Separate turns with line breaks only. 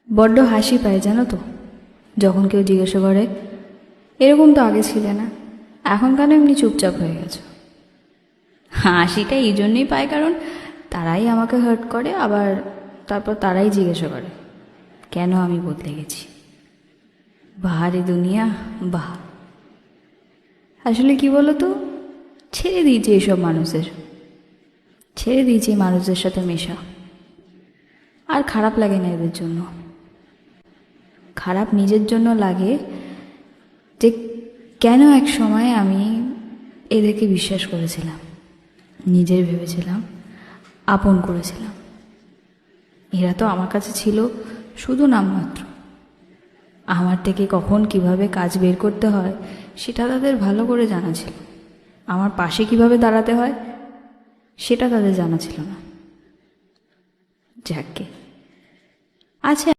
বড্ড হাসি পায় জানো তো, যখন কেউ জিজ্ঞাসা করে এরকম তো আগে ছিলে না, এখন কেন এমনি চুপচাপ হয়ে গেছো। হাসিটা এই জন্যই পায় কারণ তারাই আমাকে হার্ট করে, আবার তারপর তারাই জিজ্ঞাসা করে কেন আমি বদলে গেছি। বাহারে দুনিয়া, বাহ। আসলে কি বলো তো, ছেড়ে দিয়েছি এইসব ছেড়ে দিয়েছি মানুষদের সাথে মেশা। আর খারাপ লাগে না এদের জন্য, খারাপ নিজের জন্য লাগে যে কেন এক সময় আমি এদেরকে বিশ্বাস করেছিলাম, নিজের ভেবেছিলাম, আপন করেছিলাম। এরা তো আমার কাছে ছিল শুধু নামমাত্র। আমার থেকে কখন কিভাবে কাজ বের করতে হয় সেটা তাদের ভালো করে জানা ছিল, আমার পাশে কিভাবে দাঁড়াতে হয় সেটা তাদের জানা ছিল না। যাকে আচ্ছা।